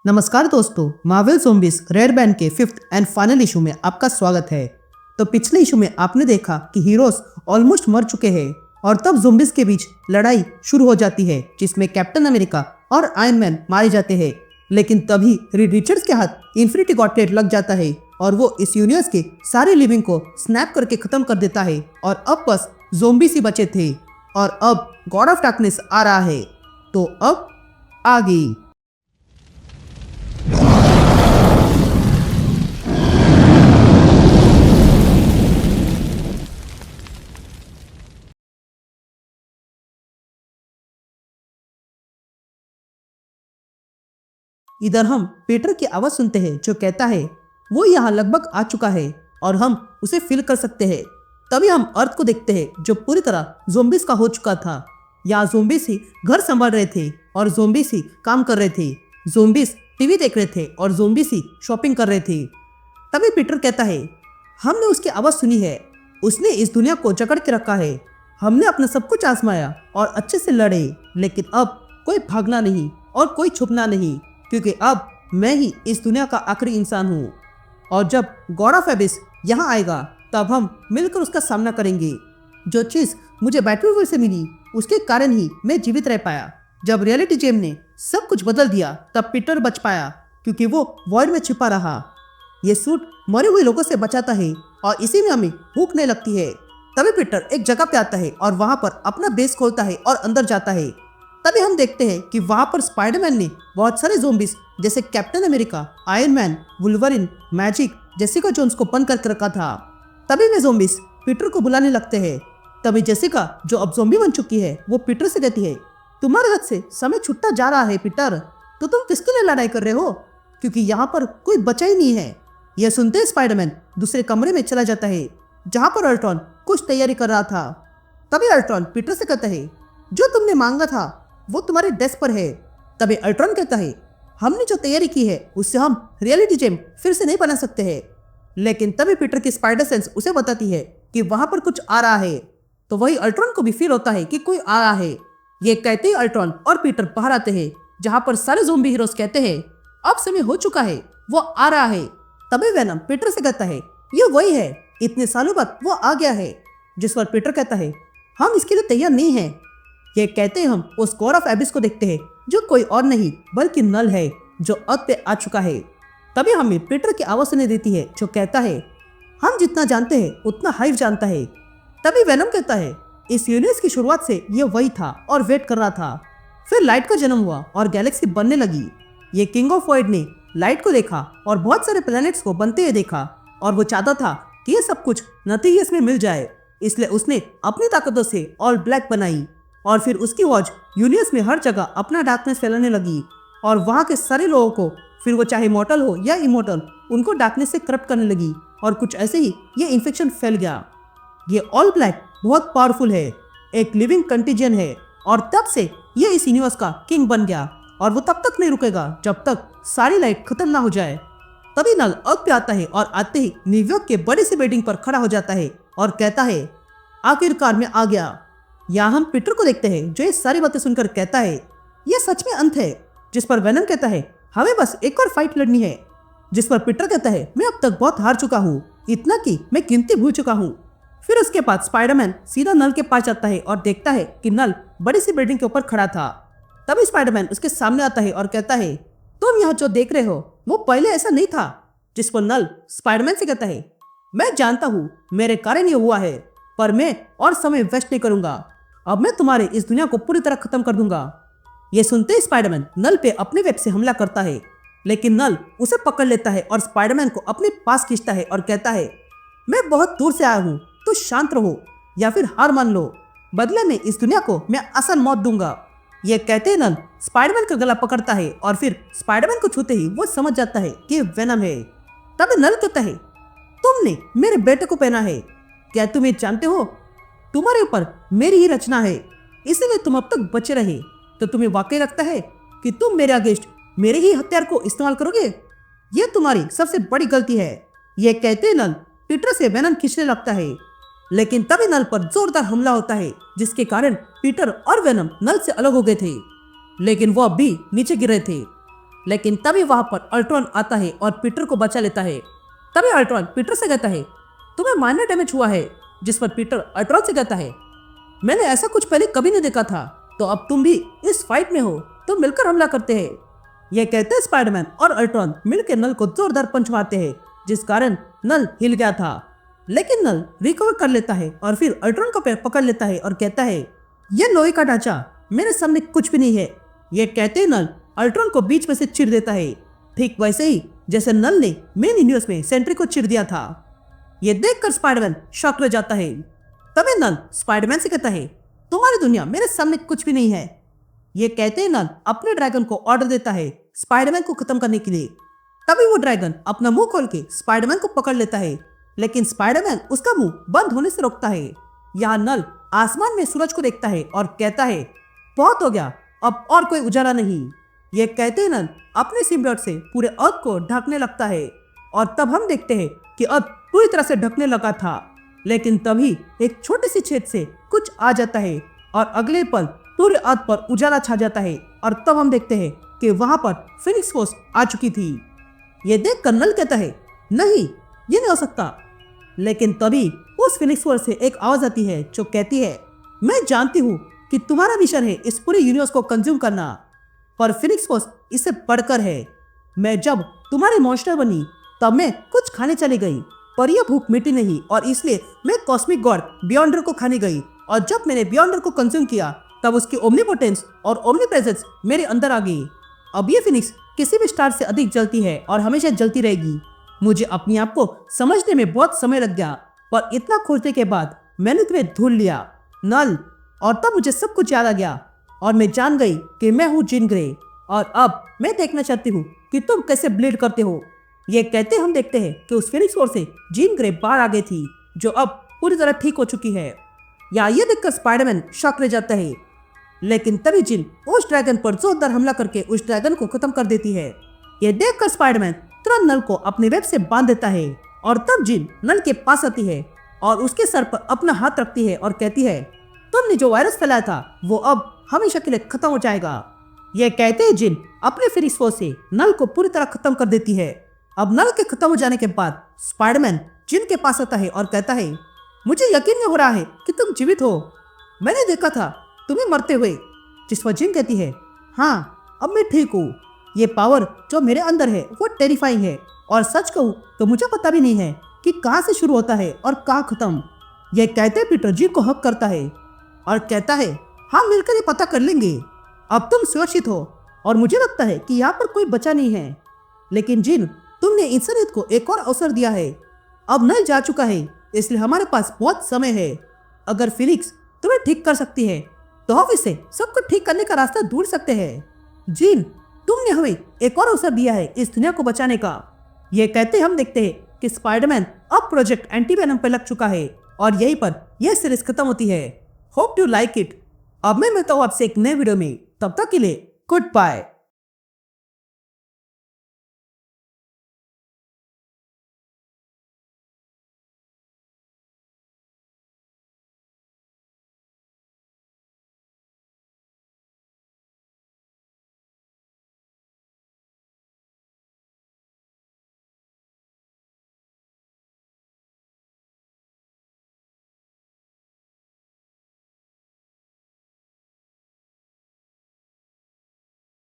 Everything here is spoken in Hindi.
नमस्कार दोस्तों, मार्वल ज़ॉम्बीज़ रेड बैंड के फिफ्थ एंड फाइनल इशू में आपका स्वागत है। तो पिछले इशू में आपने देखा कि हीरोज ऑलमोस्ट मर चुके हैं और तब ज़ॉम्बीज़ के बीच लड़ाई शुरू हो जाती है जिसमें कैप्टन अमेरिका और आयरन मैन मारे जाते हैं। लेकिन तभी रीड रिचर्ड्स के हाथ इन्फिनिटी गॉन्टलेट लग जाता है और वो इस यूनिवर्स के सारे लिविंग को स्नैप करके खत्म कर देता है और अब बस ज़ॉम्बीज़ ही बचे थे और अब गॉड ऑफ डार्कनेस आ रहा है। तो अब आगे इधर हम पीटर की आवाज सुनते हैं जो कहता है वो यहाँ लगभग आ चुका है और हम उसे फील कर सकते हैं। तभी हम अर्थ को देखते हैं जो पूरी तरह ज़ॉम्बीज़ का हो चुका था। यहाँ ज़ॉम्बीज़ ही घर संभाल रहे थे और ज़ॉम्बीज़ ही काम कर रहे थे। ज़ॉम्बीज़ टीवी देख रहे थे और ज़ॉम्बीज़ ही शॉपिंग कर रहे थे। तभी पीटर कहता है हमने उसकी आवाज़ सुनी है, उसने इस दुनिया को जकड़ के रखा है। हमने अपना सब कुछ आजमाया और अच्छे से लड़े, लेकिन अब कोई भागना नहीं और कोई छुपना नहीं, क्योंकि अब मैं ही इस दुनिया का आखिरी इंसान हूँ। और जब गॉड ऑफ एबिस यहाँ आएगा तब हम मिलकर उसका सामना करेंगे। जो चीज़ मुझे बैटलफील्ड से मिली उसके कारण ही मैं जीवित रह पाया। जब रियलिटी जेम ने सब कुछ बदल दिया तब पीटर बच पाया क्योंकि वो वॉइड में छिपा रहा। ये सूट मरे हुए लोगों से बचाता है और इसी में हमें भूख नहीं लगती है। तभी पीटर एक जगह पे आता है और वहाँ पर अपना बेस खोलता है और अंदर जाता है। तभी हम देखते हैं कि वहाँ पर स्पाइडरमैन ने बहुत सारे ज़ॉम्बीज़ जैसे captain America, iron man, Wolverine, magic, Jessica Jones को बंद करके रखा था। तभी वे ज़ॉम्बीज़ पीटर को बुलाने लगते हैं। तभी जेसिका जो अब ज़ॉम्बी बन चुकी है वो पीटर से कहती है तुम्हारे हाथ से समय छूटता जा रहा है पीटर, तो तुम किसके लिए लड़ाई कर रहे हो, क्योंकि यहाँ पर कोई बचा ही नहीं है। यह सुनते ही स्पाइडरमैन दूसरे कमरे में चला जाता है जहाँ पर अल्ट्रॉन कुछ तैयारी कर रहा था। तभी अल्ट्रॉन पीटर से कहता है जो तुमने मांगा था वो तुम्हारे डेस्क पर है। तभी अल्ट्रॉन कहता है हमने जो तैयारी की है उससे हम रियलिटी जेम फिर से नहीं बना सकते हैं। लेकिन तभी पीटर की स्पाइडर सेंस उसे बताती है कि वहां पर कुछ आ रहा है। तो वही अल्ट्रॉन को भी फील होता है कि कोई आ रहा है। ये कहते ही अल्ट्रॉन और पीटर बाहर आते हैं जहां पर सारे ज़ॉम्बी हीरोज कहते हैं अब समय हो चुका है, वो आ रहा है। तभी वेनम पीटर से कहता है ये वही है, इतने सालों बाद वो आ गया है। जिस पर पीटर कहता है हम इसके लिए तैयार नहीं हैं। ये कहते हम उस गॉड ऑफ एबिस को देखते हैं जो कोई और नहीं बल्कि नल है जो अर्थ पे आ चुका है। तभी हमें पीटर की आवाज सुनाई देती है जो कहता है हम जितना जानते हैं उतना हाइव जानता है। तभी वेनम कहता है इस यूनिवर्स की शुरुआत से ये वही था और वेट कर रहा था। फिर लाइट का जन्म हुआ और गैलेक्सी बनने लगी। ये किंग ऑफ वॉइड ने लाइट को देखा और बहुत सारे प्लैनेट्स को बनते हुए देखा और वो चाहता था कि ये सब कुछ नथिंगनेस में मिल जाए, इसलिए उसने अपनी ताकतों से ऑल ब्लैक बनाई। और फिर उसकी वॉच यूनिवर्स में हर जगह अपना डार्कनेस फैलाने लगी और वहाँ के सारे लोगों को, फिर वो चाहे मॉर्टल हो या इमॉर्टल, उनको डार्कनेस से करप्ट करने लगी और कुछ ऐसे ही ये इन्फेक्शन फैल गया। ये ऑल ब्लैक बहुत पावरफुल है, एक लिविंग कंटीजियन है और तब से ये इस यूनिवर्स का किंग बन गया और वो तब तक नहीं रुकेगा जब तक सारी लाइट खत्म ना हो जाए। तभी नल अर्थ पे आता है और आते ही न्यूयॉर्क के बड़ी सी बिल्डिंग पर खड़ा हो जाता है और कहता है आखिरकार मैं आ गया। यहाँ हम पीटर को देखते हैं जो ये सारी बातें सुनकर कहता है ये सच में अंत है। जिस पर वेनम कहता है हमें बस एक और फाइट लड़नी है। जिस पर पीटर कहता है मैं अब तक बहुत हार चुका हूँ, इतना कि मैं गिनती भूल चुका हूँ। फिर उसके बाद स्पाइडरमैन सीधा नल के पास जाता है और देखता है कि नल बड़ी सी बिल्डिंग के ऊपर खड़ा था। तभी स्पाइडरमैन उसके सामने आता है और कहता है तुम यहाँ जो देख रहे हो वो पहले ऐसा नहीं था। जिस पर नल स्पाइडरमैन से कहता है मैं जानता हूँ मेरे कारण ये हुआ है, पर मैं और समय वेस्ट नहीं करूंगा। अब मैं तुम्हारे इस दुनिया को पूरी तरह खत्म कर दूंगा। ये सुनते ही स्पाइडरमैन नल पे अपने वेब से हमला करता है, लेकिन नल उसे पकड़ लेता है और स्पाइडरमैन को अपने पास खींचता है और कहता है मैं बहुत दूर से आया हूँ, तो शांत रहो या फिर हार मान लो, बदले में इस दुनिया को मैं आसान मौत दूंगा। ये कहते ही नल स्पाइडरमैन का गला पकड़ता है और फिर स्पाइडरमैन को छूते ही वो समझ जाता है कि वेनम है। तभी नल कहता है तुमने मेरे बेटे को पहना है, क्या तुम ये जानते हो तुम्हारे ऊपर मेरी ही रचना है, इसलिए तुम अब तक बचे रहे। तो तुम्हें वाकई लगता है कि तुम मेरे अगेंस्ट मेरे ही हथियार को इस्तेमाल करोगे? यह तुम्हारी सबसे बड़ी गलती है। यह कहते नल पीटर से वेनम खींचने लगता है, लेकिन तभी नल पर जोरदार हमला होता है जिसके कारण पीटर और वेनम नल से अलग हो गए थे, लेकिन वो अब भी नीचे गिर रहे थे। लेकिन तभी वहां पर अल्ट्रॉन आता है और पीटर को बचा लेता है। तभी अल्ट्रॉन पीटर से कहता है, तुम्हें माइनर डैमेज हुआ है। जिस पर पीटर अल्ट्रॉन से कहता है, मैंने ऐसा कुछ पहले कभी नहीं देखा था, तो अब तुम भी इस फाइट में हो, तो मिलकर हमला करते हैं। ये कहते हैं स्पाइडरमैन और अल्ट्रॉन मिलकर नल को जोरदार पंच मारते हैं, जिस कारण नल हिल गया था। लेकिन नल रिकवर कर लेता है और फिर अल्ट्रॉन का पैर पकड़ लेता है और कहता है, यह लोहे का ढांचा मेरे सामने कुछ भी नहीं है। ये कहते ही नल अल्ट्रॉन को बीच में से चीर देता है, ठीक वैसे ही जैसे नल ने मेन यूनिवर्स में सेंट्री को चीर दिया था। ये देखकर स्पाइडरमैन शॉक रह जाता है। तभी नल स्पाइडरमैन से कहता है, तुम्हारी दुनिया मेरे सामने कुछ भी नहीं है। ये कहते ही नल अपने ड्रैगन को ऑर्डर देता है स्पाइडरमैन को खत्म करने के लिए। तभी वो ड्रैगन अपना मुंह खोल के स्पाइडरमैन को पकड़ लेता है, लेकिन स्पाइडरमैन उसका मुंह बंद होने से रोकता है। यहाँ नल आसमान में सूरज को देखता है और कहता है, बहुत हो गया, अब और कोई उजाला नहीं। ये कहते ही नल अपने सिम्बियोट से पूरे अर्थ को ढकने लगता है और तब हम देखते हैं कि अर्थ पूरी तरह से ढकने लगा था। लेकिन तभी एक छोटी सी छेद से कुछ आ जाता है और अगले पल पूरे अर्थ पर उजाला छा जाता है और तब हम देखते हैं कि वहां पर फिनिक्स फोर्स आ चुकी थी। ये देख कर नल कहता है, नहीं ये नहीं हो सकता। लेकिन तभी उस फिनिक्स फोर्स से एक आवाज आती है जो कहती है, मैं जानती हूँ कि तुम्हारा मिशन है इस पूरे यूनिवर्स को कंज्यूम करना, पर फिनिक्स फोर्स इससे बढ़कर है। मैं जब तुम्हारी मॉन्स्टर बनी तब मैं कुछ खाने चली गई, पर यह भूख मिटी नहीं और इसलिए मैं कॉस्मिक गॉड बियॉन्डर को खाने गई, और जब मैंने बियॉन्डर को कंज्यूम किया तब उसकी ओमनीपोटेंस और ओमनीप्रेजेंस मेरे अंदर आ गई। अब ये फिनिक्स किसी भी स्टार से अधिक जलती है और हमेशा जलती रहेगी। मुझे अपने आप को समझने में बहुत समय लग गया, पर इतना खोजने के बाद मैंने तुम्हें ढूंढ लिया नल, और तब मुझे सब कुछ याद आ गया और मैं जान गई कि मैं हूँ जीन ग्रे, और अब मैं देखना चाहती हूँ कि तुम कैसे ब्लीड करते हो। ये कहते हम देखते हैं कि उस फिनिक्स फोर्स से जीन ग्रे बाहर आ गई थी, जो अब पूरी तरह ठीक हो चुकी है। या ये देखकर स्पाइडरमैन शॉक रह जाता है, लेकिन तभी जिन उस ड्रैगन पर जोरदार हमला करके उस ड्रैगन को खत्म कर देती है। ये देखकर स्पाइडरमैन तुरंत नल को अपने वेब से बांध देता है और तब जिन नल के पास आती है और उसके सर पर अपना हाथ रखती है और कहती है, तुमने जो वायरस फैलाया था वो अब हमेशा के लिए खत्म हो जाएगा। ये कहते ही जिन अपने फिनिक्स फोर्स से नल को पूरी तरह खत्म कर देती है। अब नल के खत्म हो जाने के बाद स्पाइडरमैन जिन के पास आता है और कहता है, मुझे यकीन नहीं हो रहा है कि तुम जीवित हो, मैंने देखा था तुम्हें मरते हुए। जिस पर जिन कहती है, हाँ अब मैं ठीक हूँ। ये पावर जो मेरे अंदर है वो टेरिफाइंग है, और सच कहूँ तो मुझे पता भी नहीं है कि कहाँ से शुरू होता है और कहाँ खत्म। ये कहते पीटर जिन को हक करता है और कहता है, हाँ मिलकर ये पता कर लेंगे। अब तुम सुरक्षित हो और मुझे लगता है कि यहाँ पर कोई बचा नहीं है। लेकिन जिन, तुमने इंसानियत को एक और अवसर दिया है, अब नल जा चुका है, इसलिए हमारे पास बहुत समय है। अगर फिनिक्स तुम्हें ठीक कर सकती है तो हम इससे सबको ठीक करने का रास्ता ढूंढ सकते हैं। जिन, तुमने हमें एक और अवसर दिया है इस दुनिया को बचाने का। ये कहते हम देखते हैं कि स्पाइडरमैन अब प्रोजेक्ट एंटीवेनम पर लग चुका है और यहीं पर यह सीरीज खत्म होती है। Hope you like it. अब मैं मिलता हूँ आपसे एक नए वीडियो में, तब तक के लिए गुड बाय।